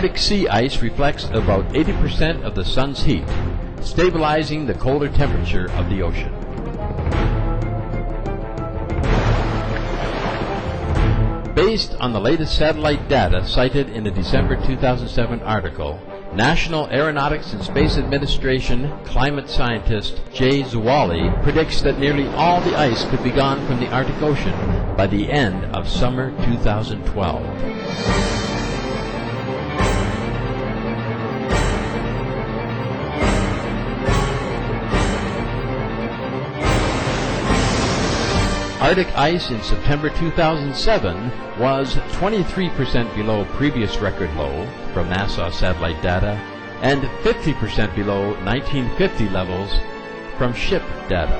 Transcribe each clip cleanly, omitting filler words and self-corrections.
Arctic sea ice reflects about 80% of the sun's heat, stabilizing the colder temperature of the ocean. Based on the latest satellite data cited in a December 2007 article, National Aeronautics and Space Administration climate scientist Jay Zwally predicts that nearly all the ice could be gone from the Arctic Ocean by the end of summer 2012. Arctic ice in September 2007 was 23% below previous record low from NASA satellite data and 50% below 1950 levels from ship data.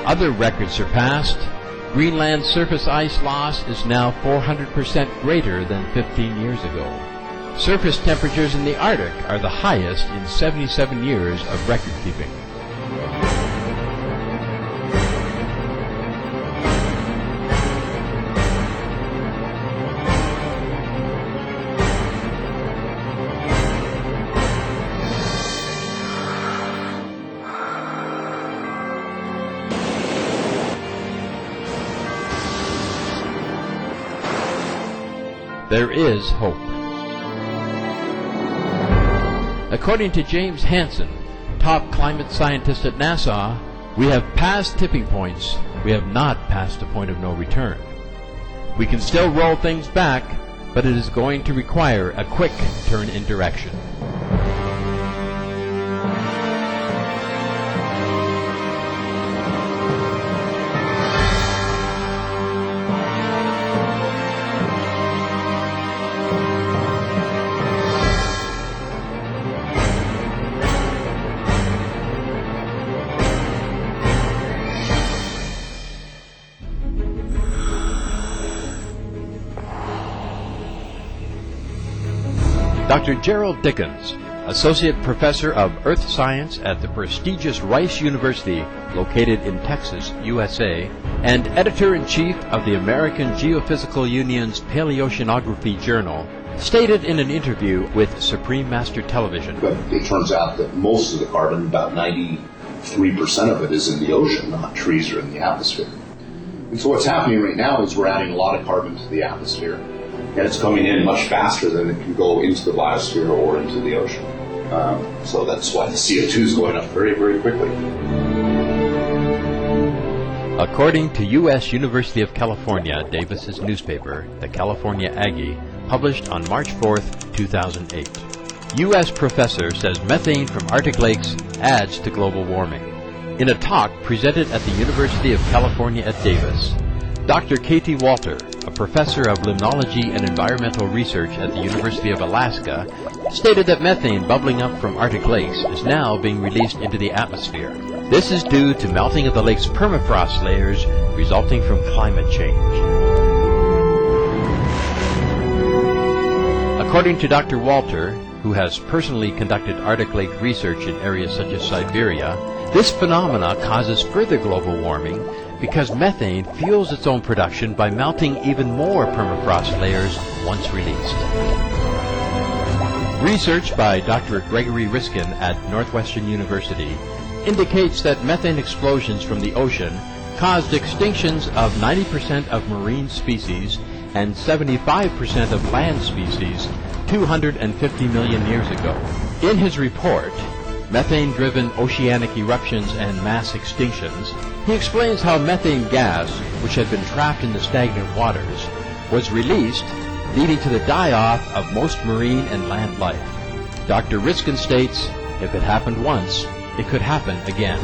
Other records surpassed. Greenland's surface ice loss is now 400% greater than 15 years ago. Surface temperatures in the Arctic are the highest in 77 years of record keeping. There is hope. According to James Hansen, top climate scientist at NASA, we have passed tipping points. We have not passed a point of no return. We can still roll things back, but it is going to require a quick turn in direction. Dr. Gerald Dickens, Associate Professor of Earth Science at the prestigious Rice University, located in Texas, USA, and Editor-in-Chief of the American Geophysical Union's Paleoceanography Journal, stated in an interview with Supreme Master Television. But it turns out that most of the carbon, about 93% of it, is in the ocean, not trees or in the atmosphere. And so what's happening right now is we're adding a lot of carbon to the atmosphere, and it's coming in much faster than it can go into the biosphere or into the ocean. So that's why the CO2 is going up very, very quickly. According to U.S. University of California Davis's newspaper, the California Aggie, published on March 4, 2008, U.S. professor says methane from Arctic lakes adds to global warming. In a talk presented at the University of California at Davis, Dr. Katie Walter, a professor of limnology and environmental research at the University of Alaska, stated that methane bubbling up from Arctic lakes is now being released into the atmosphere. This is due to melting of the lake's permafrost layers resulting from climate change. According to Dr. Walter, who has personally conducted Arctic lake research in areas such as Siberia, this phenomena causes further global warming because methane fuels its own production by melting even more permafrost layers once released. Research by Dr. Gregory Riskin at Northwestern University indicates that methane explosions from the ocean caused extinctions of 90% of marine species and 75% of land species 250 million years ago. In his report, Methane-Driven Oceanic Eruptions and Mass Extinctions, he explains how methane gas, which had been trapped in the stagnant waters, was released, leading to the die-off of most marine and land life. Dr. Riskin states, if it happened once, it could happen again.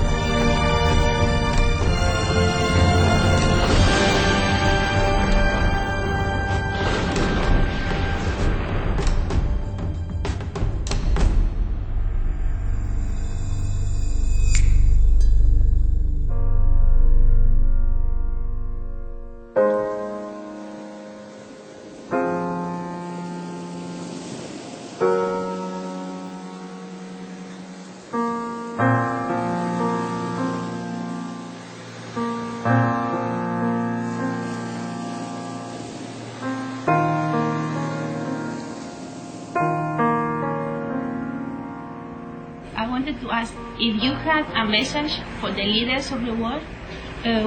I wanted to ask, if you had a message for the leaders of the world,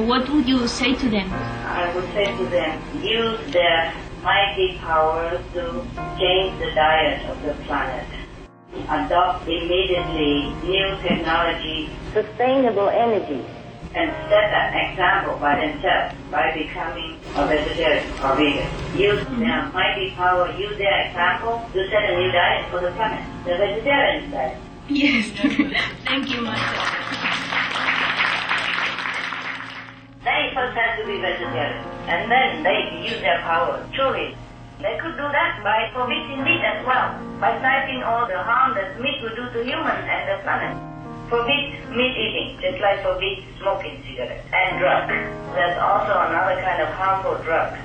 what would you say to them? I would say to them, use their mighty powers to change the diet of the planet. Adopt immediately new technology, sustainable energy, and set an example by themselves by becoming a vegetarian or vegan. Use their mighty power, use their example to set a new diet for the planet, the vegetarian diet. Yes, thank you, Master. They first have to be vegetarian, and then they use their power truly. They could do that by forbidding meat as well, by citing all the harm that meat would do to humans and the planet. Forbid meat eating, just like forbid smoking cigarettes. And drugs. There's also another kind of harmful drug.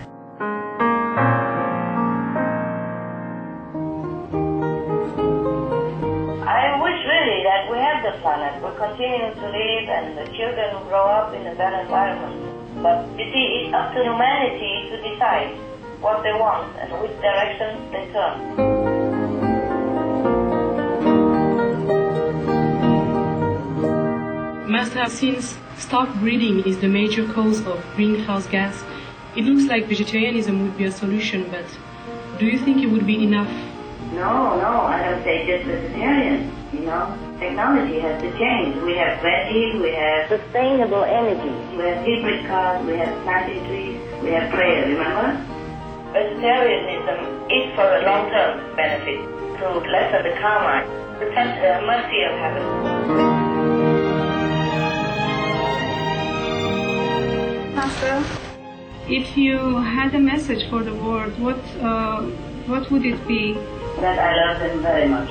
I wish really that we have the planet. We continue to live and the children will grow up in a better environment. But you see, it's up to humanity to decide what they want and which direction they turn. Master, since stock breeding is the major cause of greenhouse gas, it looks like vegetarianism would be a solution, but do you think it would be enough? No, I don't say just vegetarian, Technology has to change. We have veggies, we have sustainable energy, we have hybrid cars, we have planting trees, we have prayer, remember? Vegetarianism is for a long-term benefit, to lessen the karma, to test the mercy of heaven. Master? If you had a message for the world, what would it be? That I love them very much.